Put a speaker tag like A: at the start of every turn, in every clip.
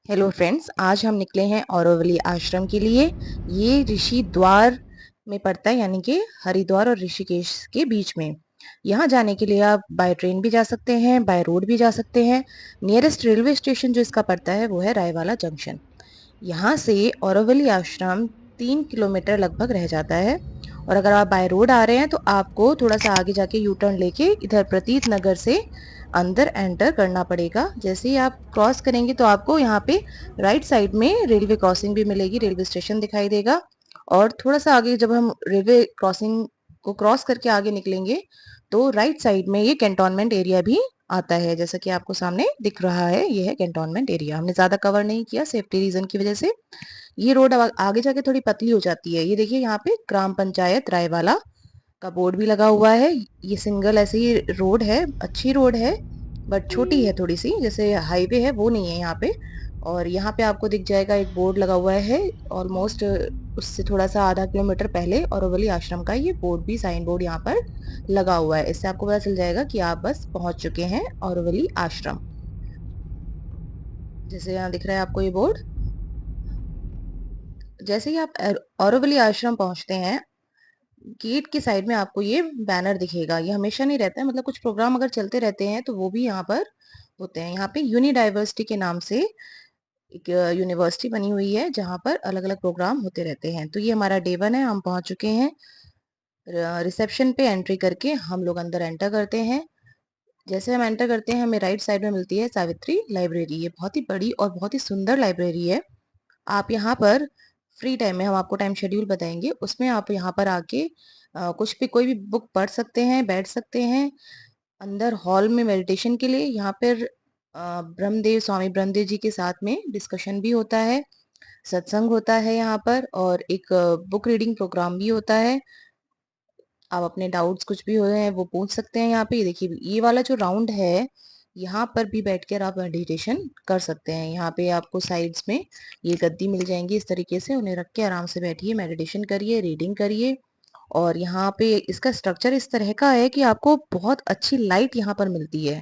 A: Hello friends, आज हम निकले हैं औरोवली आश्रम के लिए। ये ऋषि द्वार में पड़ता है, यानी कि हरिद्वार और ऋषिकेश के बीच में। यहाँ जाने के लिए आप बाय ट्रेन भी जा सकते हैं, बाय रोड भी जा सकते हैं। नियरेस्ट रेलवे स्टेशन जो इसका पड़ता है वो है रायवाला जंक्शन। यहाँ से औरोवली आश्रम 3 किलोमीटर लगभग रह जाता है। और अगर आप बाय रोड आ रहे हैं तो आपको थोड़ा सा आगे जाके यू टर्न लेके इधर प्रतीत नगर से अंदर एंटर करना पड़ेगा। जैसे ही आप क्रॉस करेंगे तो आपको यहाँ पे राइट साइड में रेलवे क्रॉसिंग भी मिलेगी, रेलवे स्टेशन दिखाई देगा। और थोड़ा सा आगे जब हम रेलवे क्रॉसिंग को क्रॉस करके आगे निकलेंगे तो राइट साइड में ये कैंटोनमेंट एरिया भी आता है। जैसा कि आपको सामने दिख रहा है, ये है कैंटोनमेंट एरिया। हमने ज्यादा कवर नहीं किया सेफ्टी रीजन की वजह से। ये रोड आगे जाके थोड़ी पतली हो जाती है। ये देखिए, यहाँ पे ग्राम पंचायत रायवाला का बोर्ड भी लगा हुआ है। ये सिंगल ऐसे ही रोड है, अच्छी रोड है बट छोटी है थोड़ी सी, जैसे हाईवे है वो नहीं है यहाँ पे। और यहाँ पे आपको दिख जाएगा एक बोर्ड लगा हुआ है ऑलमोस्ट उससे थोड़ा सा आधा किलोमीटर पहले औरोवली आश्रम का ये बोर्ड भी, साइन बोर्ड यहाँ पर लगा हुआ है। इससे आपको पता चल जाएगा कि आप बस पहुंच चुके हैं औरोवली आश्रम। जैसे यहाँ दिख रहा है आपको ये बोर्ड। जैसे ही आप औरोवली आश्रम पहुंचते हैं, गेट की साइड में आपको ये बैनर दिखेगा। ये हमेशा नहीं रहता है, मतलब कुछ प्रोग्राम अगर चलते रहते हैं तो वो भी यहाँ पर होते हैं। यहाँ पे यूनिडाइवर्सिटी के नाम से एक यूनिवर्सिटी बनी हुई है जहाँ पर अलग अलग प्रोग्राम होते रहते हैं। तो ये हमारा डे 1 है, हम पहुंच चुके हैं। रिसेप्शन पे एंट्री करके हम लोग अंदर एंटर करते हैं। जैसे हम एंटर करते हैं हमें राइट साइड में मिलती है सावित्री लाइब्रेरी। ये बहुत ही बड़ी और बहुत ही सुंदर लाइब्रेरी है। आप यहाँ पर फ्री टाइम में, हम आपको टाइम शेड्यूल बताएंगे, उसमें आप यहाँ पर आके कुछ भी कोई भी बुक पढ़ सकते हैं, बैठ सकते हैं। अंदर हॉल में मेडिटेशन के लिए यहाँ पर ब्रह्मदेव, स्वामी ब्रह्मदेव जी के साथ में डिस्कशन भी होता है, सत्संग होता है यहाँ पर, और एक बुक रीडिंग प्रोग्राम भी होता है। आप अपने डाउट्स कुछ भी हो रहे हैं वो पूछ सकते हैं यहाँ पे। ये देखिए, ये वाला जो राउंड है यहाँ पर भी बैठकर आप मेडिटेशन कर सकते हैं। यहाँ पे आपको साइड्स में ये गद्दी मिल जाएंगी, इस तरीके से उन्हें रख के आराम से बैठिए, मेडिटेशन करिए, रीडिंग करिए। और यहाँ पे इसका स्ट्रक्चर इस तरह का है कि आपको बहुत अच्छी लाइट यहाँ पर मिलती है।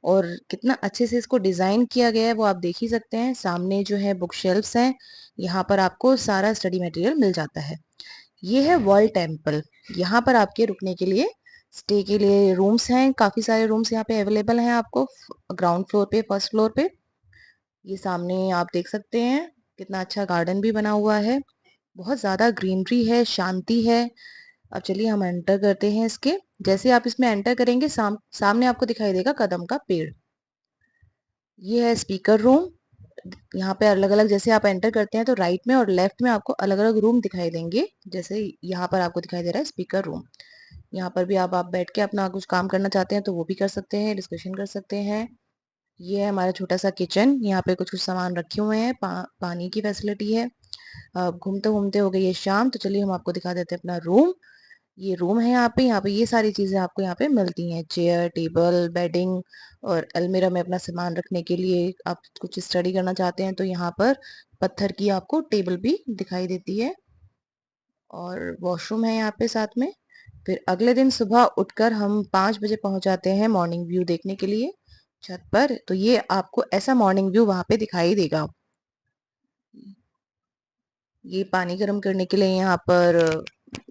A: और कितना अच्छे से इसको डिजाइन किया गया है वो आप देख ही सकते हैं। सामने जो है बुक शेल्फ्स हैं, यहाँ पर आपको सारा स्टडी मटेरियल मिल जाता है। ये है वर्ल्ड टेम्पल। यहाँ पर आपके रुकने के लिए, स्टे के लिए रूम्स हैं, काफी सारे रूम्स यहाँ पे अवेलेबल हैं आपको ग्राउंड फ्लोर पे, फर्स्ट फ्लोर पे। ये सामने आप देख सकते हैं कितना अच्छा गार्डन भी बना हुआ है, बहुत ज्यादा ग्रीनरी है, शांति है। अब चलिए हम एंटर करते हैं इसके। जैसे आप इसमें एंटर करेंगे सामने आपको दिखाई देगा कदम का पेड़। ये है स्पीकर रूम। यहाँ पे अलग अलग, जैसे आप एंटर करते हैं तो राइट में और लेफ्ट में आपको अलग अलग रूम दिखाई देंगे। जैसे यहाँ पर आपको दिखाई दे रहा है स्पीकर रूम। यहाँ पर भी आप बैठ के अपना कुछ काम करना चाहते हैं तो वो भी कर सकते हैं, डिस्कशन कर सकते हैं। ये है हमारा छोटा सा किचन। यहाँ पे कुछ कुछ सामान रखे हुए हैं, पानी की फैसिलिटी है। अब घूमते घूमते हो गई है शाम, तो चलिए हम आपको दिखा देते हैं अपना रूम। ये रूम है यहाँ पे। यहाँ पे ये सारी चीजें आपको यहाँ पे मिलती हैं, चेयर, टेबल, बेडिंग, और अलमीरा में अपना सामान रखने के लिए। आप कुछ स्टडी करना चाहते हैं तो यहाँ पर पत्थर की आपको टेबल भी दिखाई देती है। और वॉशरूम है यहाँ पे साथ में। फिर अगले दिन सुबह उठकर हम 5 बजे पहुंच जाते हैं मॉर्निंग व्यू देखने के लिए छत पर। तो ये आपको ऐसा मॉर्निंग व्यू वहां पे दिखाई देगा। ये पानी गर्म करने के लिए यहाँ पर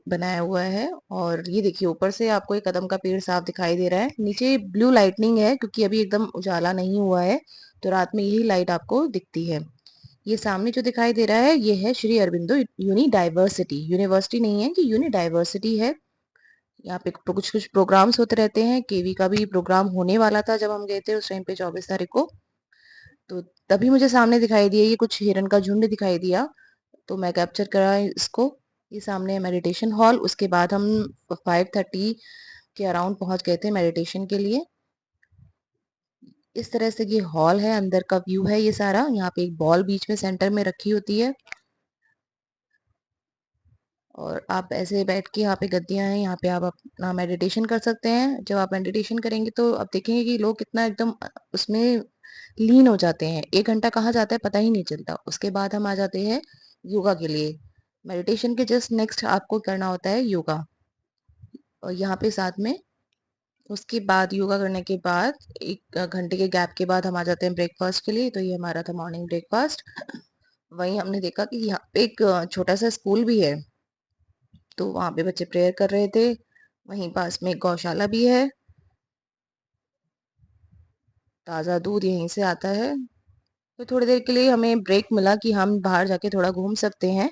A: बनाया हुआ है। और ये देखिए, ऊपर से आपको एक कदम का पेड़ साफ दिखाई दे रहा है। नीचे ब्लू लाइटनिंग है क्योंकि अभी एकदम उजाला नहीं हुआ है, तो रात में यही लाइट आपको दिखती है। ये सामने जो दिखाई दे रहा है ये है Shri Aurobindo uni diversity. University नहीं है कि यूनि डाइवर्सिटी है। यहाँ पे कुछ कुछ प्रोग्राम्स होते रहते हैं। केवी का भी प्रोग्राम होने वाला था जब हम गए थे उस टाइम पे, 24 तारीख को। तो तभी मुझे सामने दिखाई दिया, ये कुछ हिरन का झुंड दिखाई दिया, तो मैं कैप्चर करा इसको। ये सामने है मेडिटेशन हॉल। उसके बाद हम 5:30 के अराउंड पहुंच गए थे मेडिटेशन के लिए। इस तरह से ये हॉल है, अंदर का व्यू है ये सारा। यहाँ पे एक बॉल बीच में सेंटर में रखी होती है, और आप ऐसे बैठ के, यहाँ पे गद्दियां हैं, यहाँ पे आप अपना मेडिटेशन कर सकते हैं। जब आप मेडिटेशन करेंगे तो आप देखेंगे कि लोग कितना एकदम उसमें लीन हो जाते हैं। 1 घंटा कहाँ जाता है पता ही नहीं चलता। उसके बाद हम आ जाते हैं योगा के लिए। मेडिटेशन के जस्ट नेक्स्ट आपको करना होता है योगा। और यहाँ पे साथ में उसके बाद योगा करने के बाद 1 घंटे के गैप के बाद हम आ जाते हैं ब्रेकफास्ट के लिए। तो ये हमारा था मॉर्निंग ब्रेकफास्ट। वहीं हमने देखा कि यहाँ पे एक छोटा सा स्कूल भी है, तो वहाँ पे बच्चे प्रेयर कर रहे थे। वहीं पास में एक गौशाला भी है, ताज़ा दूध यहीं से आता है। तो थोड़ी देर के लिए हमें ब्रेक मिला कि हम बाहर जाके थोड़ा घूम सकते हैं।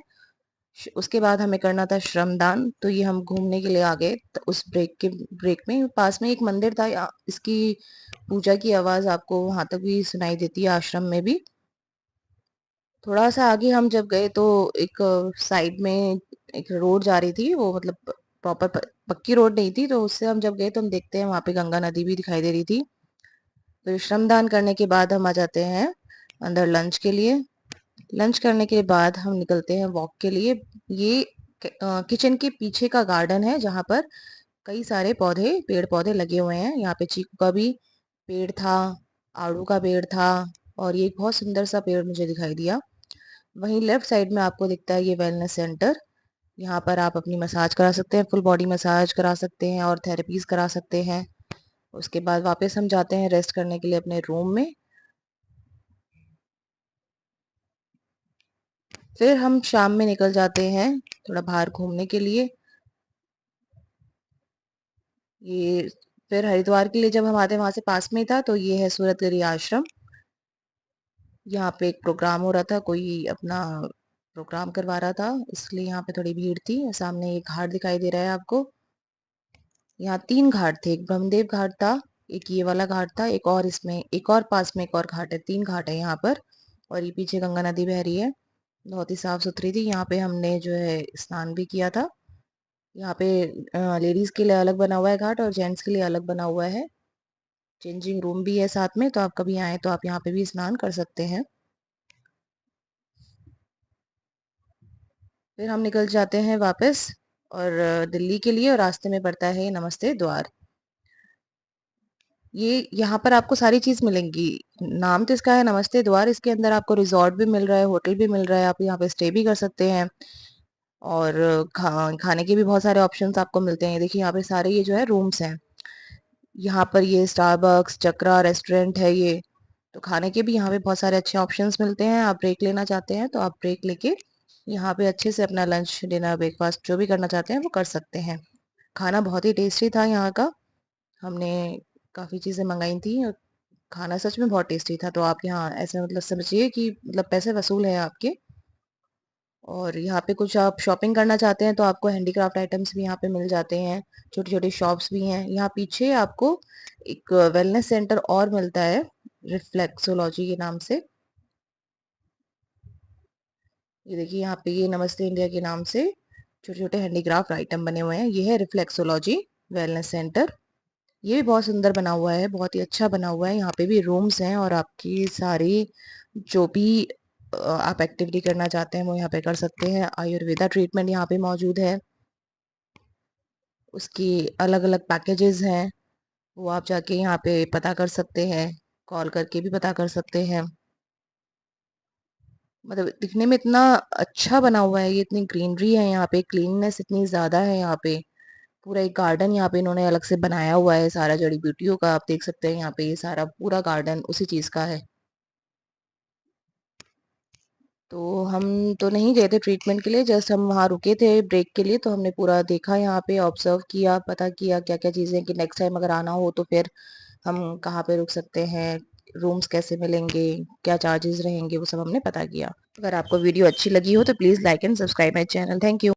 A: उसके बाद हमें करना था श्रमदान, तो ये हम घूमने के लिए आ गए। तो उस ब्रेक में पास में एक मंदिर था, इसकी पूजा की आवाज आपको वहां तक भी सुनाई देती है, आश्रम में भी। थोड़ा सा आगे हम जब गए तो एक साइड में एक रोड जा रही थी, वो मतलब प्रॉपर पक्की रोड नहीं थी। तो उससे हम जब गए तो हम देखते हैं वहां पे गंगा नदी भी दिखाई दे रही थी। तो श्रमदान करने के बाद हम आ जाते हैं अंदर लंच के लिए। लंच करने के बाद हम निकलते हैं वॉक के लिए। ये किचन के पीछे का गार्डन है, जहाँ पर कई सारे पेड़ पौधे लगे हुए हैं। यहाँ पे चीकू का भी पेड़ था, आड़ू का पेड़ था, और ये एक बहुत सुंदर सा पेड़ मुझे दिखाई दिया। वहीं लेफ्ट साइड में आपको दिखता है ये वेलनेस सेंटर। यहाँ पर आप अपनी मसाज करा सकते हैं, फुल बॉडी मसाज करा सकते हैं और थेरेपीज करा सकते हैं। उसके बाद वापस हम जाते हैं रेस्ट करने के लिए अपने रूम में। फिर हम शाम में निकल जाते हैं थोड़ा बाहर घूमने के लिए। ये फिर हरिद्वार के लिए जब हम आते हैं, वहां से पास में ही था, तो ये है सूरतगढ़ी आश्रम। यहाँ पे एक प्रोग्राम हो रहा था, कोई अपना प्रोग्राम करवा रहा था, इसलिए यहाँ पे थोड़ी भीड़ थी। सामने एक घाट दिखाई दे रहा है आपको। यहाँ 3 घाट थे, एक ब्रह्मदेव घाट था, एक ये वाला घाट था, एक और इसमें एक और पास में एक और घाट है। 3 घाट है यहाँ पर। और ये पीछे गंगा नदी बह रही है, बहुत ही साफ सुथरी थी। यहाँ पे हमने जो है स्नान भी किया था। यहाँ पे लेडीज के लिए अलग बना हुआ है घाट और जेंट्स के लिए अलग बना हुआ है। चेंजिंग रूम भी है साथ में, तो आप कभी आए तो आप यहाँ पे भी स्नान कर सकते हैं। फिर हम निकल जाते हैं वापस और दिल्ली के लिए, और रास्ते में पड़ता है नमस्ते द्वार। ये यहाँ पर आपको सारी चीज मिलेंगी। नाम तो इसका है नमस्ते द्वार, इसके अंदर आपको रिजॉर्ट भी मिल रहा है, होटल भी मिल रहा है, आप यहाँ पे स्टे भी कर सकते हैं। और खाने के भी बहुत सारे ऑप्शंस आपको मिलते हैं। देखिए यहाँ पे सारे ये जो है रूम्स हैं। यहाँ पर ये स्टारबक्स चक्रा रेस्टोरेंट है ये। तो खाने के भी यहाँ पे बहुत सारे अच्छे ऑप्शंस मिलते हैं। आप ब्रेक लेना चाहते हैं तो आप ब्रेक लेके यहाँ पे अच्छे से अपना लंच डिनर ब्रेकफास्ट जो भी करना चाहते हैं वो कर सकते हैं। खाना बहुत ही टेस्टी था यहाँ का। हमने काफ़ी चीज़ें मंगाई थी और खाना सच में बहुत टेस्टी था। तो आप यहाँ ऐसे मतलब समझिए कि मतलब पैसे वसूल है आपके। और यहाँ पे कुछ आप शॉपिंग करना चाहते हैं तो आपको हैंडीक्राफ्ट आइटम्स भी यहाँ पे मिल जाते हैं। छोटी छोटी शॉप्स भी हैं। यहाँ पीछे आपको एक वेलनेस सेंटर और मिलता है, रिफ्लेक्सोलॉजी के नाम से। ये देखिए यहाँ पे ये नमस्ते इंडिया के नाम से छोटे छोटे हैंडीक्राफ्ट आइटम बने हुए हैं। ये है रिफ्लेक्सोलॉजी वेलनेस सेंटर। ये भी बहुत सुंदर बना हुआ है, बहुत ही अच्छा बना हुआ है। यहाँ पे भी रूम्स हैं और आपकी सारी जो भी आप एक्टिविटी करना चाहते हैं वो यहाँ पे कर सकते हैं। आयुर्वेदा ट्रीटमेंट यहाँ पे मौजूद है, उसकी अलग अलग पैकेजेस हैं, वो आप जाके यहाँ पे पता कर सकते हैं, कॉल करके भी पता कर सकते हैं। मतलब दिखने में इतना अच्छा बना हुआ है, ये इतनी ग्रीनरी है यहाँ पे, क्लीननेस इतनी ज्यादा है यहाँ पे। पूरा एक गार्डन यहाँ पे इन्होंने अलग से बनाया हुआ है, सारा जड़ी बूटियों का। आप देख सकते हैं यहाँ पे ये सारा पूरा गार्डन उसी चीज का है। तो हम तो नहीं गए थे ट्रीटमेंट के लिए, जस्ट हम वहाँ रुके थे ब्रेक के लिए। तो हमने पूरा देखा, यहाँ पे ऑब्जर्व किया, पता किया क्या क्या चीजें, कि नेक्स्ट टाइम अगर आना हो तो फिर हम कहाँ पे रुक सकते हैं, रूम्स कैसे मिलेंगे, क्या चार्जेस रहेंगे, वो सब हमने पता किया। अगर आपको वीडियो अच्छी लगी हो तो please like and subscribe my channel. Thank you.